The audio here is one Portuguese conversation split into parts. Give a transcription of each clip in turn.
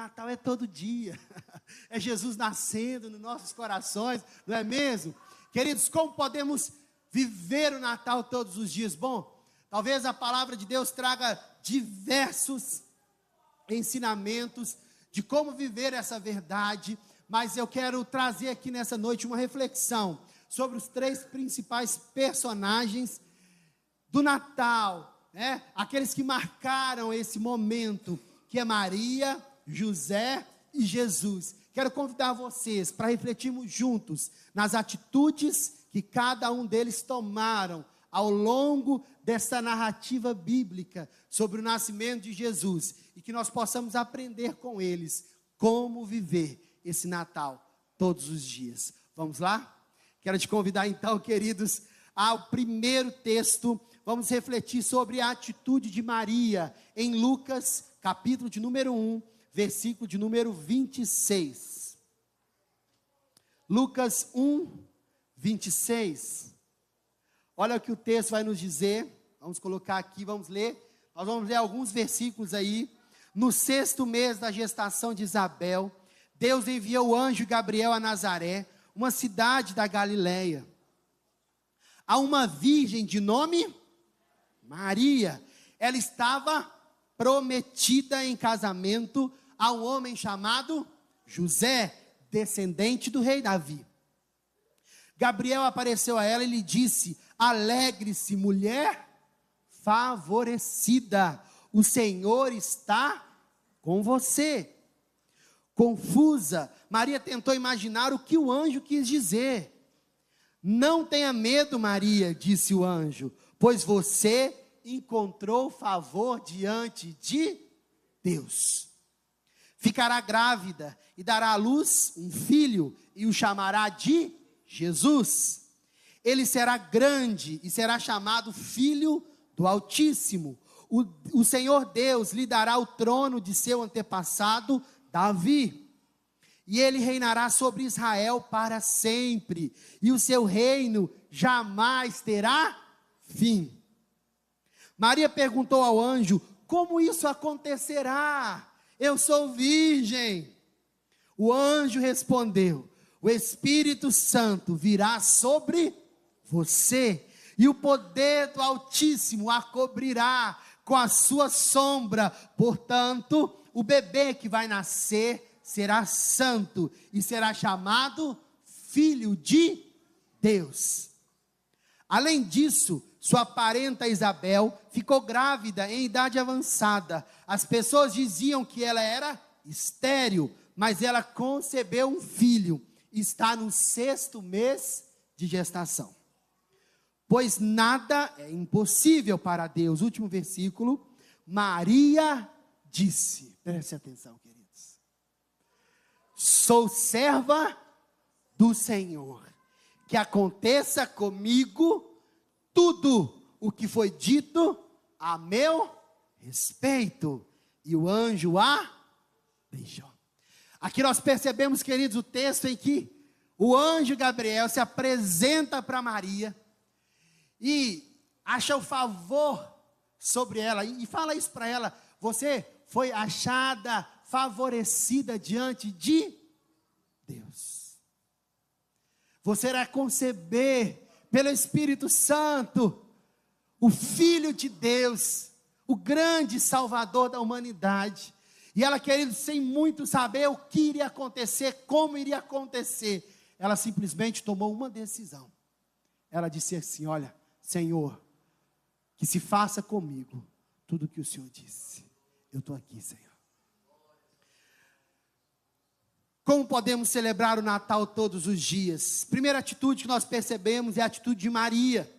Natal é todo dia, é Jesus nascendo nos nossos corações, não é mesmo? Queridos, como podemos viver o Natal todos os dias? Bom, talvez a palavra de Deus traga diversos ensinamentos de como viver essa verdade, mas eu quero trazer aqui nessa noite uma reflexão sobre os 3 principais personagens do Natal, né? Aqueles que marcaram esse momento, que é Maria, José e Jesus. Quero convidar vocês para refletirmos juntos nas atitudes que cada um deles tomaram ao longo dessa narrativa bíblica sobre o nascimento de Jesus, e que nós possamos aprender com eles como viver esse Natal todos os dias. Vamos lá? Quero te convidar então, queridos, ao primeiro texto. Vamos refletir sobre a atitude de Maria em Lucas, capítulo de número 1, versículo de número 26. Lucas 1, 26. Olha o que o texto vai nos dizer. Vamos colocar aqui, vamos ler. Nós vamos ler alguns versículos aí. No 6º mês da gestação de Isabel, Deus enviou o anjo Gabriel a Nazaré, uma cidade da Galileia, a uma virgem de nome Maria. Ela estava prometida em casamento a um homem chamado José, descendente do rei Davi. Gabriel apareceu a ela e lhe disse: alegre-se, mulher favorecida, o Senhor está com você. Confusa, Maria tentou imaginar o que o anjo quis dizer. Não tenha medo, Maria, disse o anjo, pois você encontrou favor diante de Deus. Ficará grávida e dará à luz um filho e o chamará de Jesus. Ele será grande e será chamado Filho do Altíssimo. O Senhor Deus lhe dará o trono de seu antepassado Davi, e ele reinará sobre Israel para sempre, e o seu reino jamais terá fim. Maria perguntou ao anjo: como isso acontecerá? Eu sou virgem. O anjo respondeu: o Espírito Santo virá sobre você, e o poder do Altíssimo a cobrirá com a sua sombra. Portanto, o bebê que vai nascer será santo e será chamado Filho de Deus. Além disso, sua parenta Isabel ficou grávida em idade avançada. As pessoas diziam que ela era estéril, mas ela concebeu um filho. Está no 6º mês de gestação. Pois nada é impossível para Deus. Último versículo. Maria disse, preste atenção, queridos: sou serva do Senhor, que aconteça comigo tudo o que foi dito a meu respeito. E o anjo a deixou. Aqui nós percebemos, queridos, o texto em que o anjo Gabriel se apresenta para Maria e acha o favor sobre ela, e fala isso para ela: você foi achada favorecida diante de Deus. Você irá conceber pelo Espírito Santo o Filho de Deus, o grande Salvador da humanidade. E ela, querendo, sem muito saber o que iria acontecer, como iria acontecer, ela simplesmente tomou uma decisão. Ela disse assim: olha, Senhor, que se faça comigo tudo o que o Senhor disse. Eu estou aqui, Senhor. Como podemos celebrar o Natal todos os dias? Primeira atitude que nós percebemos é a atitude de Maria,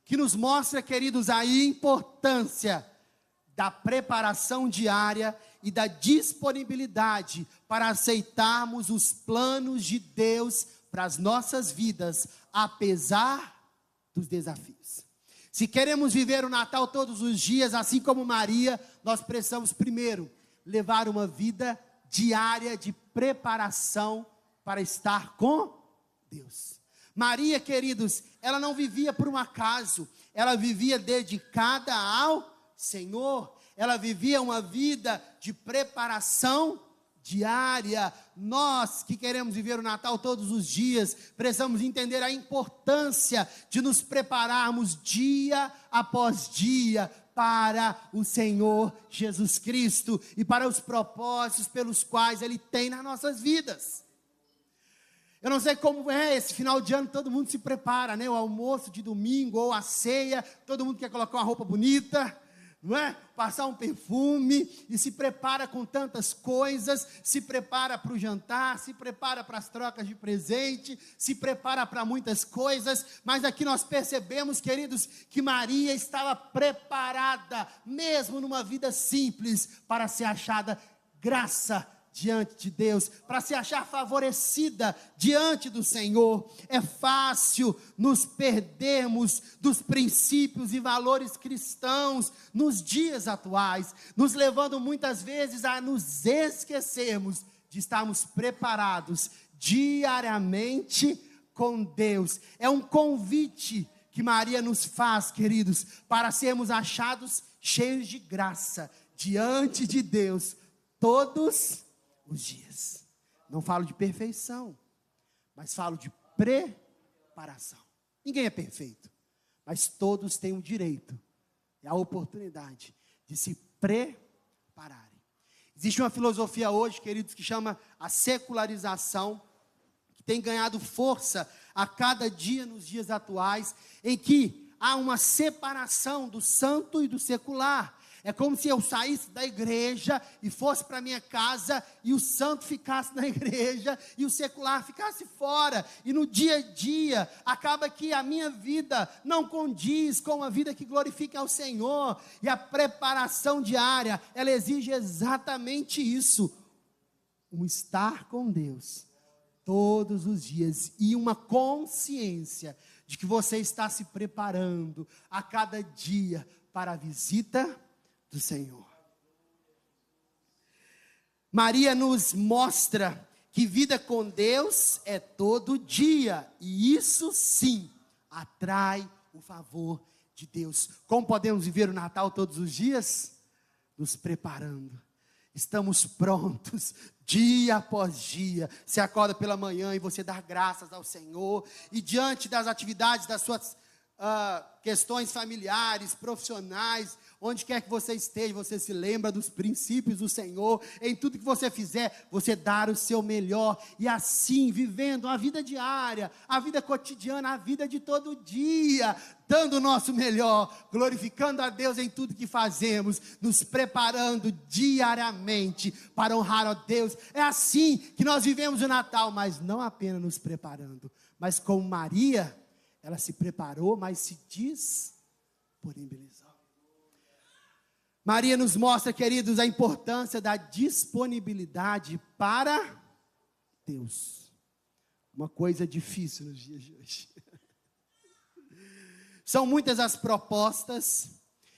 que nos mostra, queridos, a importância da preparação diária e da disponibilidade para aceitarmos os planos de Deus para as nossas vidas, apesar dos desafios. Se queremos viver o Natal todos os dias, assim como Maria, nós precisamos primeiro levar uma vida diária de preparação para estar com Deus. Maria, queridos, ela não vivia por um acaso, ela vivia dedicada ao Senhor, ela vivia uma vida de preparação diária. Nós que queremos viver o Natal todos os dias, precisamos entender a importância de nos prepararmos dia após dia para o Senhor Jesus Cristo e para os propósitos pelos quais Ele tem nas nossas vidas. Eu não sei como é esse final de ano, todo mundo se prepara, né? O almoço de domingo ou a ceia, todo mundo quer colocar uma roupa bonita, não é? Passar um perfume e se prepara com tantas coisas, se prepara para o jantar, se prepara para as trocas de presente, se prepara para muitas coisas, mas aqui nós percebemos, queridos, que Maria estava preparada, mesmo numa vida simples, para ser achada graça diante de Deus, para se achar favorecida diante do Senhor. É fácil nos perdermos dos princípios e valores cristãos nos dias atuais, nos levando muitas vezes a nos esquecermos de estarmos preparados diariamente com Deus. É um convite que Maria nos faz, queridos, para sermos achados cheios de graça diante de Deus todos os dias. Não falo de perfeição, mas falo de preparação. Ninguém é perfeito, mas todos têm o direito e a oportunidade de se prepararem. Existe uma filosofia hoje, queridos, que chama a secularização, que tem ganhado força a cada dia nos dias atuais, em que há uma separação do santo e do secular. É como se eu saísse da igreja e fosse para minha casa e o santo ficasse na igreja e o secular ficasse fora. E no dia a dia, acaba que a minha vida não condiz com a vida que glorifica ao Senhor. E a preparação diária, ela exige exatamente isso. Um estar com Deus todos os dias e uma consciência de que você está se preparando a cada dia para a visita do Senhor. Maria nos mostra que vida com Deus é todo dia, e isso sim atrai o favor de Deus. Como podemos viver o Natal todos os dias? Nos preparando. Estamos prontos, dia após dia. Você acorda pela manhã e você dá graças ao Senhor, e diante das atividades das suas questões familiares, profissionais, onde quer que você esteja, você se lembra dos princípios do Senhor. Em tudo que você fizer, você dar o seu melhor, e assim, vivendo a vida diária, a vida cotidiana, a vida de todo dia, dando o nosso melhor, glorificando a Deus em tudo que fazemos, nos preparando diariamente para honrar a Deus. É assim que nós vivemos o Natal, mas não apenas nos preparando, mas como Maria, ela se preparou, mas se disponibilizou. Maria nos mostra, queridos, a importância da disponibilidade para Deus. Uma coisa difícil nos dias de hoje. São muitas as propostas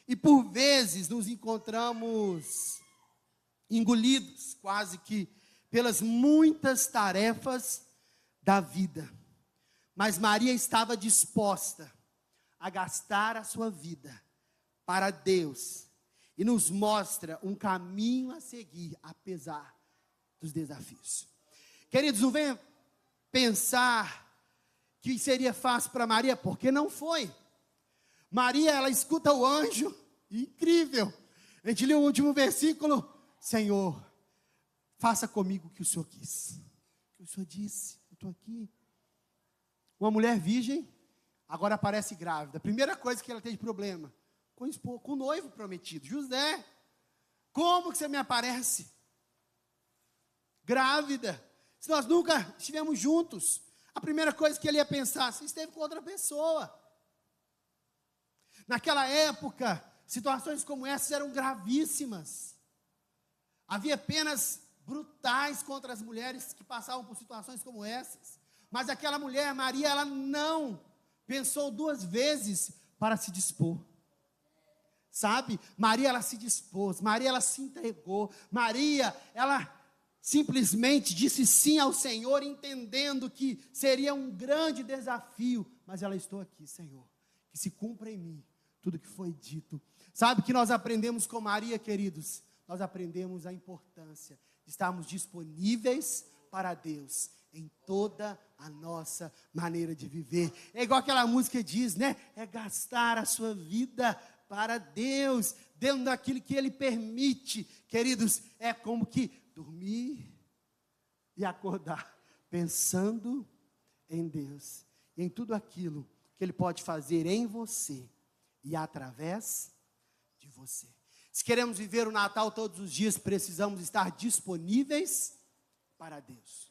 e por vezes nos encontramos engolidos quase que pelas muitas tarefas da vida. Mas Maria estava disposta a gastar a sua vida para Deus e nos mostra um caminho a seguir, apesar dos desafios. Queridos, não venha pensar que seria fácil para Maria, porque não foi. Maria, ela escuta o anjo, incrível. A gente leu o último versículo: Senhor, faça comigo o que o Senhor quis. O que o Senhor disse, eu estou aqui. Uma mulher virgem, agora aparece grávida. A primeira coisa que ela tem de problema, com o noivo prometido, José. Como que você me aparece? Grávida. Se nós nunca estivemos juntos, a primeira coisa que ele ia pensar, você esteve com outra pessoa. Naquela época, situações como essas eram gravíssimas. Havia penas brutais contra as mulheres que passavam por situações como essas. Mas aquela mulher, Maria, ela não pensou duas vezes para se dispor. Sabe? Maria, ela se dispôs. Maria, ela se entregou. Maria, ela simplesmente disse sim ao Senhor, entendendo que seria um grande desafio. Mas ela: estou aqui, Senhor, que se cumpra em mim tudo que foi dito. Sabe que nós aprendemos com Maria, queridos? Nós aprendemos a importância de estarmos disponíveis para Deus em toda a nossa maneira de viver. É igual aquela música diz, né? É gastar a sua vida para Deus, dentro daquilo que Ele permite. Queridos, é como que dormir e acordar, pensando em Deus, em tudo aquilo que Ele pode fazer em você e através de você. Se queremos viver o Natal todos os dias, precisamos estar disponíveis para Deus.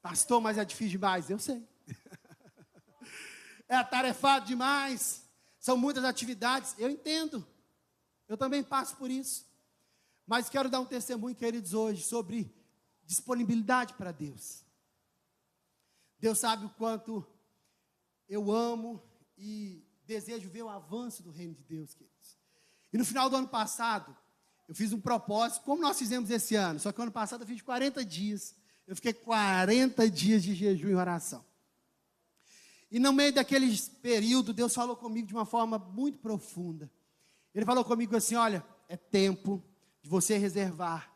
Pastor, mas é difícil demais, eu sei. É atarefado demais, são muitas atividades, eu entendo. Eu também passo por isso. Mas quero dar um testemunho, queridos, hoje, sobre disponibilidade para Deus. Deus sabe o quanto eu amo e desejo ver o avanço do reino de Deus, queridos. E no final do ano passado, eu fiz um propósito, como nós fizemos esse ano, só que o ano passado eu fiz 40 dias. Eu fiquei 40 dias de jejum e oração. E no meio daquele período, Deus falou comigo de uma forma muito profunda. Ele falou comigo assim, olha, é tempo de você reservar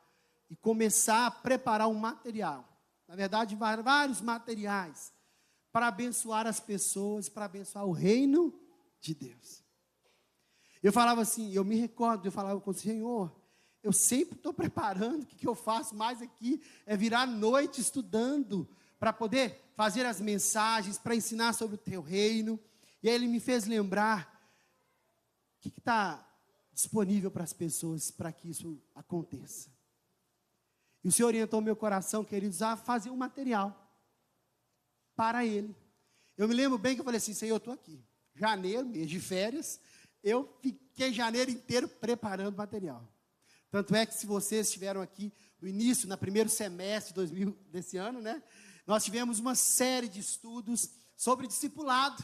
e começar a preparar um material. Na verdade, vários materiais para abençoar as pessoas, para abençoar o reino de Deus. Eu falava assim, eu me recordo, eu falava com o Senhor, eu sempre estou preparando, o que eu faço mais aqui é virar a noite estudando, para poder fazer as mensagens, para ensinar sobre o teu reino. E aí Ele me fez lembrar, o que está disponível para as pessoas, para que isso aconteça. E o Senhor orientou meu coração, queridos, a fazer um material para Ele. Eu me lembro bem que eu falei assim, Senhor, eu estou aqui. Janeiro, mês de férias, eu fiquei janeiro inteiro preparando material. Tanto é que se vocês estiveram aqui no início, no primeiro semestre desse ano, né? Nós tivemos uma série de estudos sobre discipulado.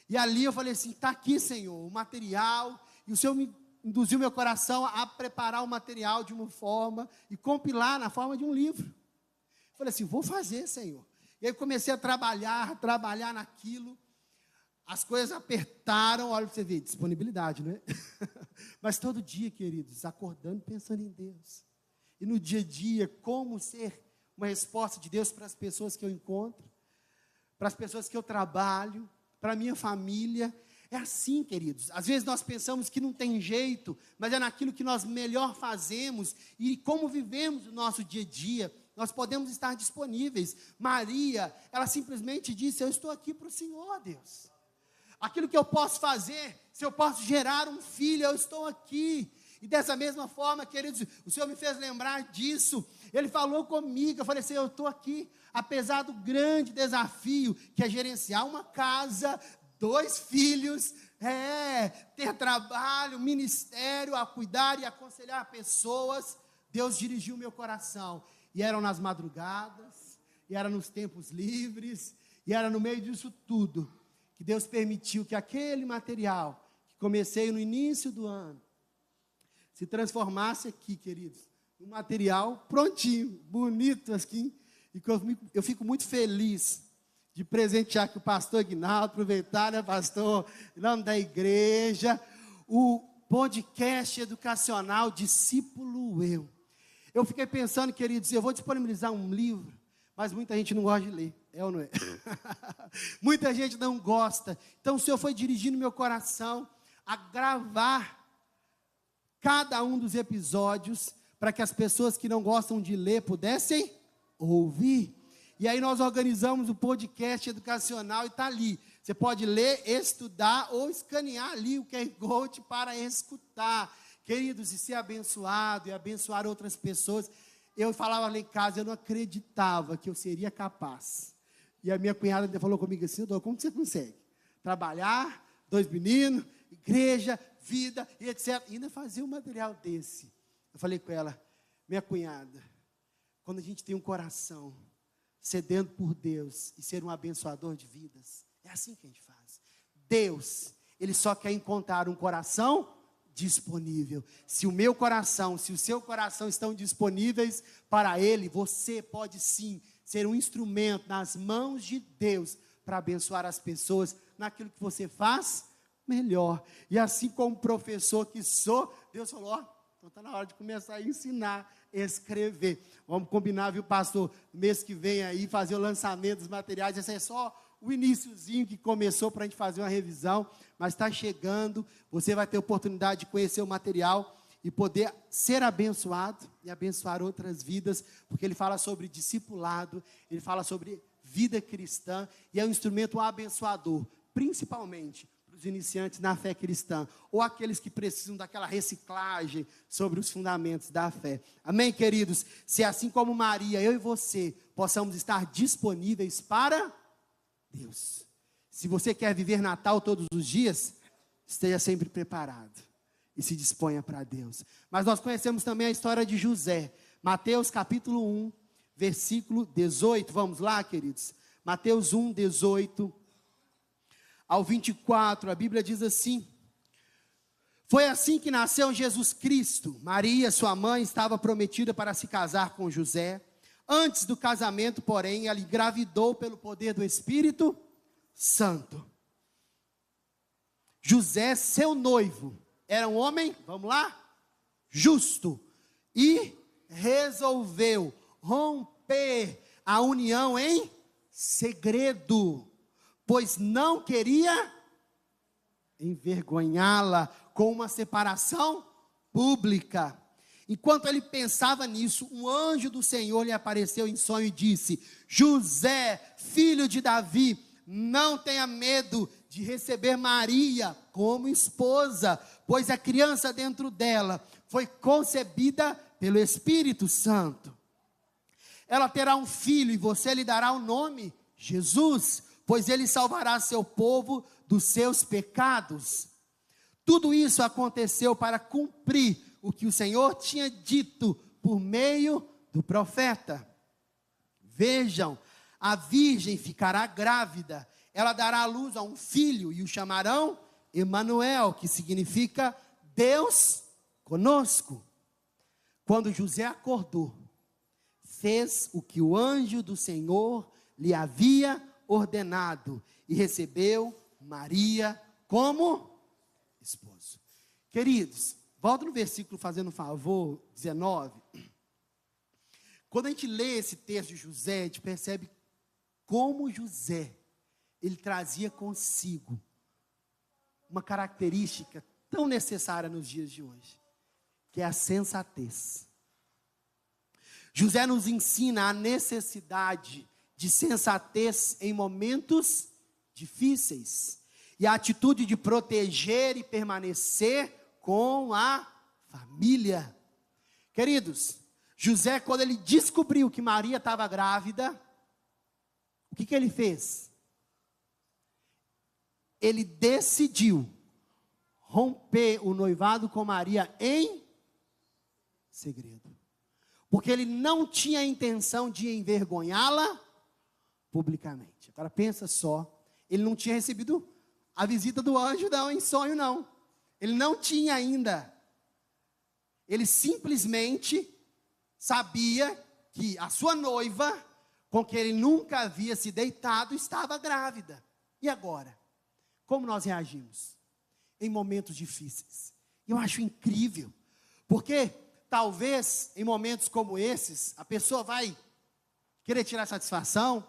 E ali eu falei assim, está aqui, Senhor, o material. E o Senhor me induziu meu coração a preparar o material de uma forma e compilar na forma de um livro. Eu falei assim, vou fazer, Senhor. E aí comecei a trabalhar naquilo. As coisas apertaram, olha para você ver, disponibilidade, né? Mas todo dia, queridos, acordando, pensando em Deus. E no dia a dia, como ser uma resposta de Deus para as pessoas que eu encontro, para as pessoas que eu trabalho, para a minha família. É assim, queridos. Às vezes nós pensamos que não tem jeito, mas é naquilo que nós melhor fazemos e como vivemos o nosso dia a dia, nós podemos estar disponíveis. Maria, ela simplesmente disse, eu estou aqui para o Senhor, Deus. Aquilo que eu posso fazer, se eu posso gerar um filho, eu estou aqui. E dessa mesma forma, queridos, o Senhor me fez lembrar disso. Ele falou comigo, eu falei assim, eu estou aqui, apesar do grande desafio, que é gerenciar uma casa, 2 filhos, ter trabalho, ministério, a cuidar e aconselhar pessoas. Deus dirigiu meu coração, e eram nas madrugadas, e era nos tempos livres, e era no meio disso tudo, que Deus permitiu que aquele material, que comecei no início do ano, se transformasse aqui, queridos, um material prontinho, bonito assim, e que eu fico muito feliz de presentear aqui o pastor Aguinaldo, aproveitar, né, pastor, em nome da igreja, o podcast educacional Discípulo Eu. Eu fiquei pensando, queridos, eu vou disponibilizar um livro, mas muita gente não gosta de ler, é ou não é? Muita gente não gosta, então o Senhor foi dirigindo meu coração a gravar cada um dos episódios, para que as pessoas que não gostam de ler pudessem ouvir. E aí nós organizamos o podcast educacional e está ali. Você pode ler, estudar ou escanear ali o QR Code para escutar. Queridos, e ser abençoado e abençoar outras pessoas. Eu falava lá em casa, eu não acreditava que eu seria capaz. E a minha cunhada falou comigo assim, Doutor, como você consegue? Trabalhar, 2 meninos, igreja, vida e etc. E ainda fazer um material desse. Eu falei com ela, minha cunhada, quando a gente tem um coração sedento por Deus e ser um abençoador de vidas, é assim que a gente faz. Deus, Ele só quer encontrar um coração disponível. Se o meu coração, se o seu coração estão disponíveis para Ele, você pode sim ser um instrumento nas mãos de Deus para abençoar as pessoas naquilo que você faz melhor. E assim como professor que sou, Deus falou, ó, então está na hora de começar a ensinar, escrever. Vamos combinar, viu, pastor? Mês que vem aí, fazer o lançamento dos materiais. Esse é só o iniciozinho que começou para a gente fazer uma revisão, mas está chegando. Você vai ter oportunidade de conhecer o material e poder ser abençoado e abençoar outras vidas, porque ele fala sobre discipulado, ele fala sobre vida cristã, e é um instrumento abençoador, principalmente para os iniciantes na fé cristã, ou aqueles que precisam daquela reciclagem sobre os fundamentos da fé. Amém, queridos? Se assim como Maria, eu e você, possamos estar disponíveis para Deus. Se você quer viver Natal todos os dias, esteja sempre preparado e se disponha para Deus. Mas nós conhecemos também a história de José. Mateus capítulo 1, versículo 18. Vamos lá, queridos? Mateus 1, 18 ao 24, a Bíblia diz assim: foi assim que nasceu Jesus Cristo. Maria, sua mãe, estava prometida para se casar com José. Antes do casamento, porém, ela engravidou pelo poder do Espírito Santo. José, seu noivo, era um homem, vamos lá, justo, e resolveu romper a união em segredo, pois não queria envergonhá-la com uma separação pública. Enquanto ele pensava nisso, um anjo do Senhor lhe apareceu em sonho e disse: José, filho de Davi, não tenha medo de receber Maria como esposa, pois a criança dentro dela foi concebida pelo Espírito Santo. Ela terá um filho e você lhe dará o nome Jesus, pois ele salvará seu povo dos seus pecados. Tudo isso aconteceu para cumprir o que o Senhor tinha dito por meio do profeta. Vejam, a virgem ficará grávida, ela dará à luz a um filho e o chamarão Emanuel, que significa Deus conosco. Quando José acordou, fez o que o anjo do Senhor lhe havia ordenado e recebeu Maria como esposo. Queridos, volta no versículo fazendo um favor, 19. Quando a gente lê esse texto de José, a gente percebe como José, ele trazia consigo uma característica tão necessária nos dias de hoje, que é a sensatez. José nos ensina a necessidade de sensatez em momentos difíceis, e a atitude de proteger e permanecer com a família. Queridos, José, quando ele descobriu que Maria estava grávida, o que ele fez? Ele decidiu romper o noivado com Maria em segredo, porque ele não tinha a intenção de envergonhá-la publicamente. Agora pensa só, ele não tinha recebido a visita do anjo não, em sonho não, ele não tinha ainda, ele simplesmente sabia que a sua noiva, com quem ele nunca havia se deitado, estava grávida. E agora? Como nós reagimos em momentos difíceis? Eu acho incrível, porque talvez em momentos como esses, a pessoa vai querer tirar satisfação,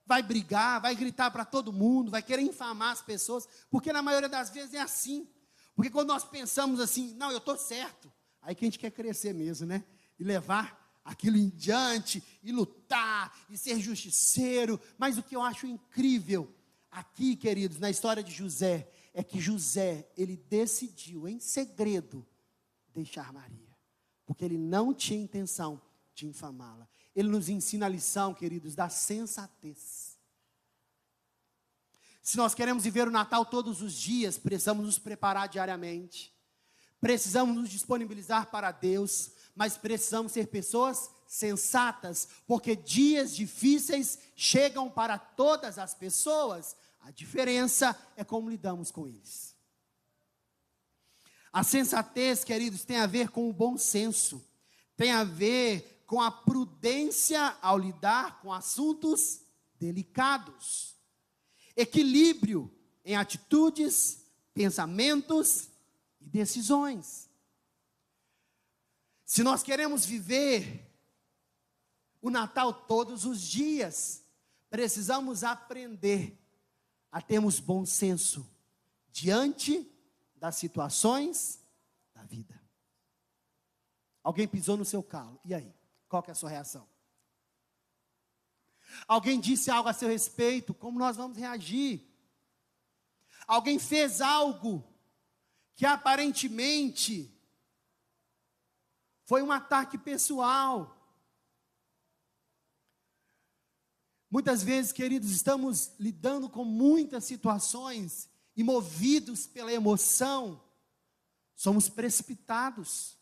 vai brigar, vai gritar para todo mundo, vai querer infamar as pessoas, porque na maioria das vezes é assim. Porque quando nós pensamos assim, não, eu estou certo, aí que a gente quer crescer mesmo, né? E levar aquilo em diante, e lutar, e ser justiceiro. Mas o que eu acho incrível aqui, queridos, na história de José, é que José, ele decidiu em segredo deixar Maria, porque ele não tinha intenção de infamá-la. Ele nos ensina a lição, queridos, da sensatez. Se nós queremos viver o Natal todos os dias, precisamos nos preparar diariamente, precisamos nos disponibilizar para Deus, mas precisamos ser pessoas sensatas, porque dias difíceis chegam para todas as pessoas, a diferença é como lidamos com eles. A sensatez, queridos, tem a ver com o bom senso, tem a ver com a prudência ao lidar com assuntos delicados, equilíbrio em atitudes, pensamentos e decisões. Se nós queremos viver o Natal todos os dias, precisamos aprender a termos bom senso diante das situações da vida. Alguém pisou no seu calo, e aí? Qual que é a sua reação? Alguém disse algo a seu respeito, como nós vamos reagir? Alguém fez algo que aparentemente foi um ataque pessoal. Muitas vezes, queridos, estamos lidando com muitas situações e movidos pela emoção, somos precipitados.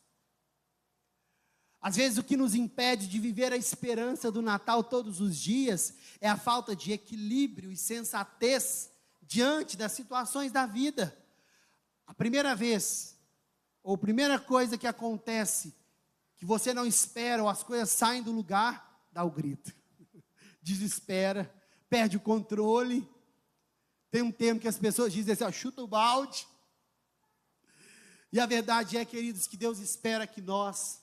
Às vezes o que nos impede de viver a esperança do Natal todos os dias é a falta de equilíbrio e sensatez diante das situações da vida. A primeira vez, ou primeira coisa que acontece, que você não espera, ou as coisas saem do lugar, dá o grito. Desespera, perde o controle. Tem um termo que as pessoas dizem assim, ó, chuta o balde. E a verdade é, queridos, que Deus espera que nós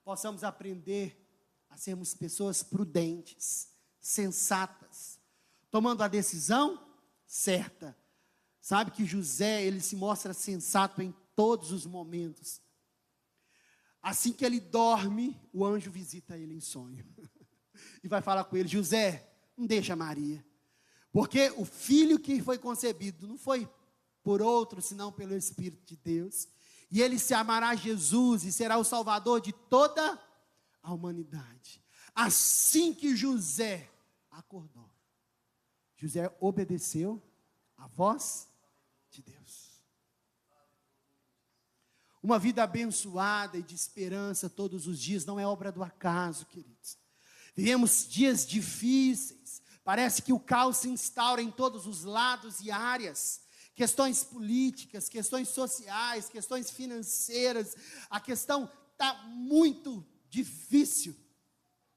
possamos aprender a sermos pessoas prudentes, sensatas, tomando a decisão certa. Sabe que José, ele se mostra sensato em todos os momentos. Assim que ele dorme, o anjo visita ele em sonho. E vai falar com ele, José, não deixa Maria. Porque o filho que foi concebido não foi por outro, senão pelo Espírito de Deus. E ele se amará a Jesus e será o Salvador de toda a humanidade. Assim que José acordou, José obedeceu a voz de Deus. Uma vida abençoada e de esperança todos os dias não é obra do acaso, queridos. Vivemos dias difíceis, parece que o caos se instaura em todos os lados e áreas. Questões políticas, questões sociais, questões financeiras, a questão está muito difícil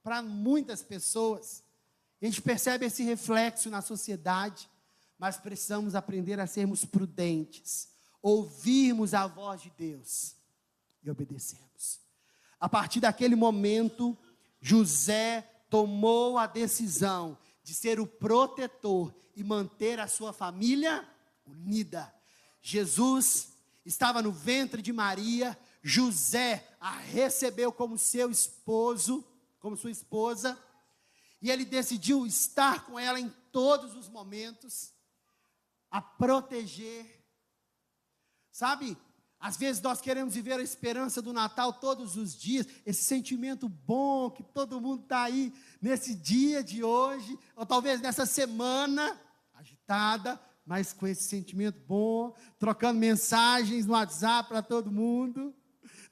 para muitas pessoas. A gente percebe esse reflexo na sociedade, mas precisamos aprender a sermos prudentes, ouvirmos a voz de Deus e obedecermos. A partir daquele momento, José tomou a decisão de ser o protetor e manter a sua família unida. Jesus estava no ventre de Maria, José a recebeu como seu esposo, como sua esposa, e ele decidiu estar com ela em todos os momentos, a proteger. Sabe, às vezes nós queremos viver a esperança do Natal todos os dias, esse sentimento bom que todo mundo está aí nesse dia de hoje, ou talvez nessa semana agitada, mas com esse sentimento bom, trocando mensagens no WhatsApp para todo mundo,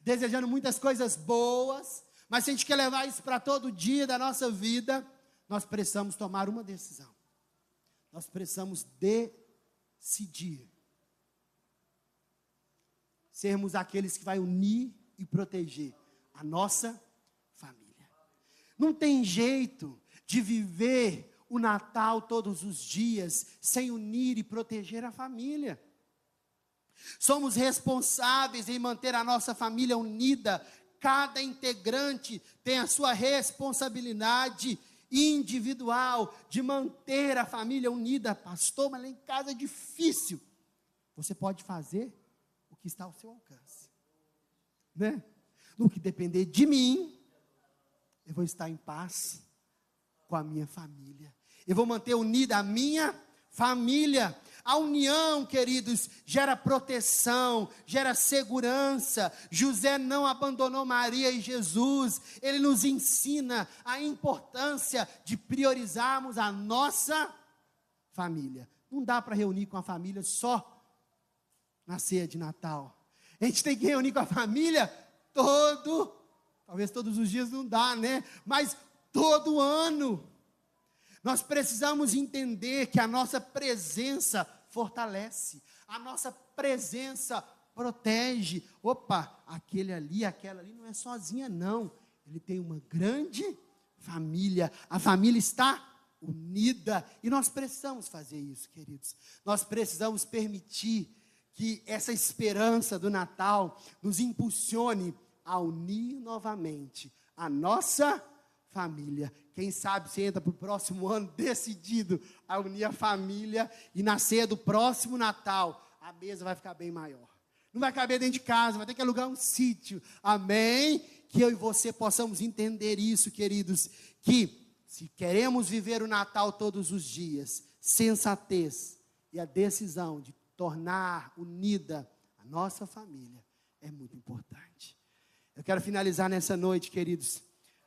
desejando muitas coisas boas, mas se a gente quer levar isso para todo dia da nossa vida, nós precisamos tomar uma decisão. Nós precisamos decidir. Sermos aqueles que vai unir e proteger a nossa família. Não tem jeito de viver o Natal todos os dias sem unir e proteger a família. Somos responsáveis em manter a nossa família unida. Cada integrante tem a sua responsabilidade individual de manter a família unida. Pastor, mas lá em casa é difícil. Você pode fazer o que está ao seu alcance, né? No que depender de mim, eu vou estar em paz com a minha família. Eu vou manter unida a minha família. A união, queridos, gera proteção, gera segurança. José não abandonou Maria e Jesus. Ele nos ensina a importância de priorizarmos a nossa família. Não dá para reunir com a família só na ceia de Natal. A gente tem que reunir com a família talvez todos os dias não dá, né? Mas todo ano. Nós precisamos entender que a nossa presença fortalece, a nossa presença protege. Opa, aquele ali, aquela ali não é sozinha não, ele tem uma grande família, a família está unida, e nós precisamos fazer isso, queridos. Nós precisamos permitir que essa esperança do Natal nos impulsione a unir novamente a nossa família. Quem sabe você entra para o próximo ano decidido a unir a família, e na ceia do próximo Natal, a mesa vai ficar bem maior. Não vai caber dentro de casa, vai ter que alugar um sítio. Amém? Que eu e você possamos entender isso, queridos, que se queremos viver o Natal todos os dias, sensatez e a decisão de tornar unida a nossa família é muito importante. Eu quero finalizar nessa noite, queridos,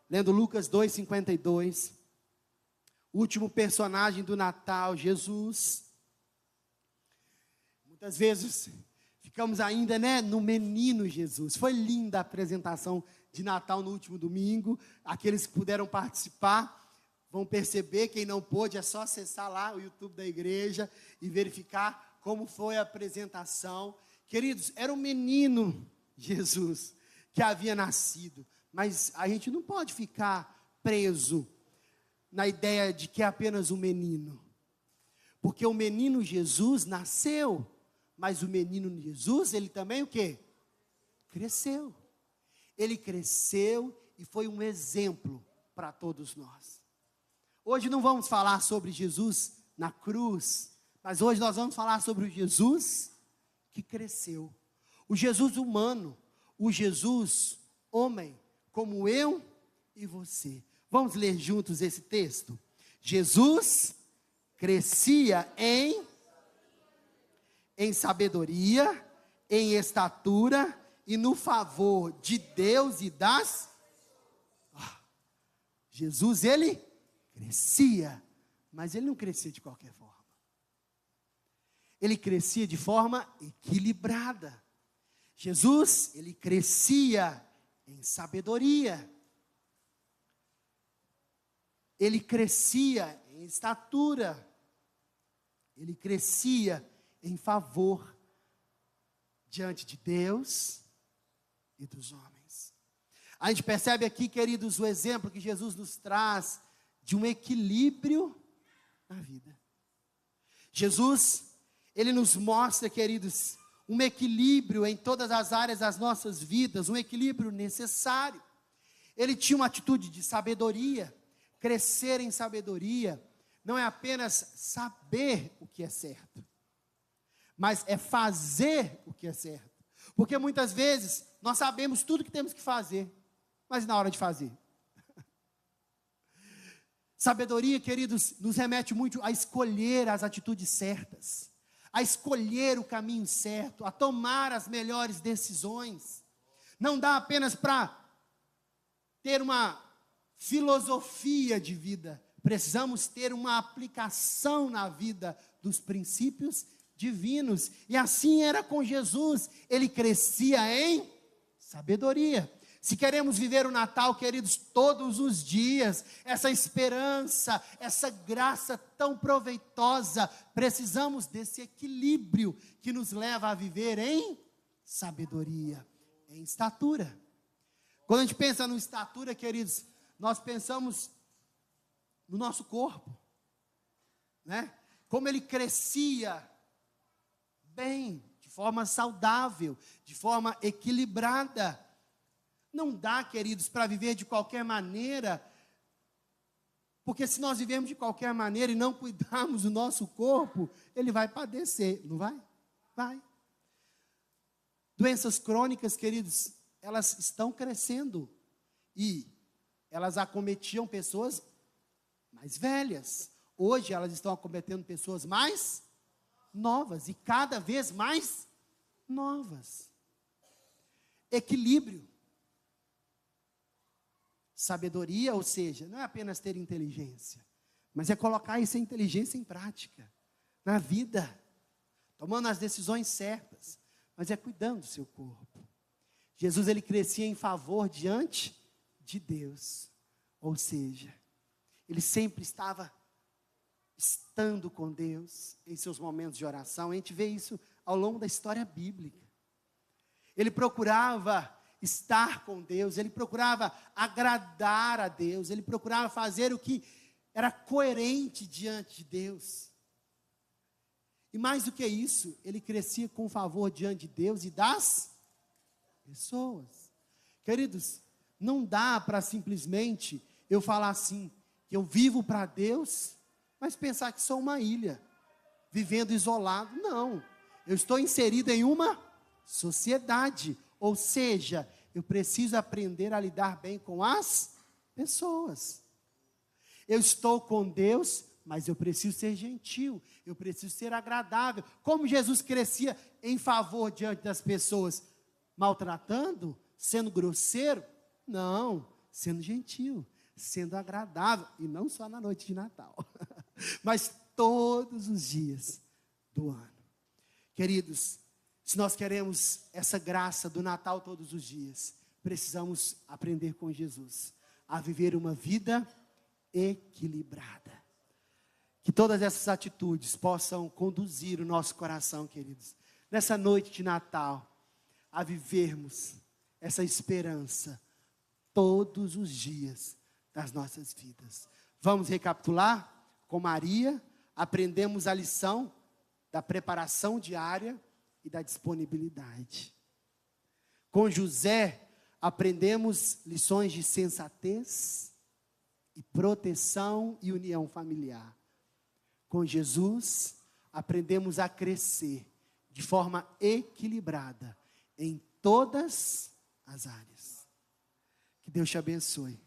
lendo Lucas 2:52, o último personagem do Natal, Jesus. Muitas vezes ficamos ainda, no menino Jesus. Foi linda a apresentação de Natal no último domingo. Aqueles que puderam participar vão perceber. Quem não pôde, é só acessar lá o YouTube da igreja e verificar como foi a apresentação. Queridos, era um menino Jesus que havia nascido. Mas a gente não pode ficar preso na ideia de que é apenas um menino. Porque o menino Jesus nasceu, mas o menino Jesus, ele também o quê? Cresceu. Ele cresceu e foi um exemplo para todos nós. Hoje não vamos falar sobre Jesus na cruz, mas hoje nós vamos falar sobre o Jesus que cresceu. O Jesus humano, o Jesus homem, como eu e você. Vamos ler juntos esse texto? Jesus crescia em sabedoria, em estatura e no favor de Deus e das... Jesus, ele crescia, mas ele não crescia de qualquer forma. Ele crescia de forma equilibrada. Jesus, ele crescia em sabedoria. Ele crescia em estatura. Ele crescia em favor diante de Deus e dos homens. A gente percebe aqui, queridos, o exemplo que Jesus nos traz de um equilíbrio na vida. Jesus, ele nos mostra, queridos, um equilíbrio em todas as áreas das nossas vidas, um equilíbrio necessário. Ele tinha uma atitude de sabedoria. Crescer em sabedoria não é apenas saber o que é certo, mas é fazer o que é certo. Porque muitas vezes nós sabemos tudo o que temos que fazer, mas na hora de fazer. Sabedoria, queridos, nos remete muito a escolher as atitudes certas, a escolher o caminho certo, a tomar as melhores decisões. Não dá apenas para ter uma filosofia de vida, precisamos ter uma aplicação na vida dos princípios divinos. E assim era com Jesus, ele crescia em sabedoria. Se queremos viver o Natal, queridos, todos os dias, essa esperança, essa graça tão proveitosa, precisamos desse equilíbrio que nos leva a viver em sabedoria, em estatura. Quando a gente pensa no estatura, queridos, nós pensamos no nosso corpo, Como ele crescia bem, de forma saudável, de forma equilibrada. Não dá, queridos, para viver de qualquer maneira, porque se nós vivermos de qualquer maneira e não cuidarmos do nosso corpo, ele vai padecer, não vai? Vai. Doenças crônicas, queridos, elas estão crescendo e elas acometiam pessoas mais velhas. Hoje elas estão acometendo pessoas mais novas e cada vez mais novas. Equilíbrio. Sabedoria, ou seja, não é apenas ter inteligência, mas é colocar essa inteligência em prática, na vida, tomando as decisões certas, mas é cuidando do seu corpo. Jesus, ele crescia em favor diante de Deus, ou seja, ele sempre estava estando com Deus em seus momentos de oração. A gente vê isso ao longo da história bíblica. Ele procurava estar com Deus, ele procurava agradar a Deus, ele procurava fazer o que era coerente diante de Deus. E mais do que isso, ele crescia com favor diante de Deus e das pessoas. Queridos, não dá para simplesmente eu falar assim, que eu vivo para Deus, mas pensar que sou uma ilha, vivendo isolado. Não, eu estou inserido em uma sociedade, ou seja, eu preciso aprender a lidar bem com as pessoas. Eu estou com Deus, mas eu preciso ser gentil, eu preciso ser agradável. Como Jesus crescia em favor diante das pessoas, maltratando, sendo grosseiro? Não, sendo gentil, sendo agradável, e não só na noite de Natal, mas todos os dias do ano. Queridos, se nós queremos essa graça do Natal todos os dias, precisamos aprender com Jesus a viver uma vida equilibrada. Que todas essas atitudes possam conduzir o nosso coração, queridos, nessa noite de Natal, a vivermos essa esperança todos os dias das nossas vidas. Vamos recapitular? Com Maria, aprendemos a lição da preparação diária e da disponibilidade. Com José, aprendemos lições de sensatez e proteção e união familiar. Com Jesus, aprendemos a crescer de forma equilibrada em todas as áreas. Que Deus te abençoe.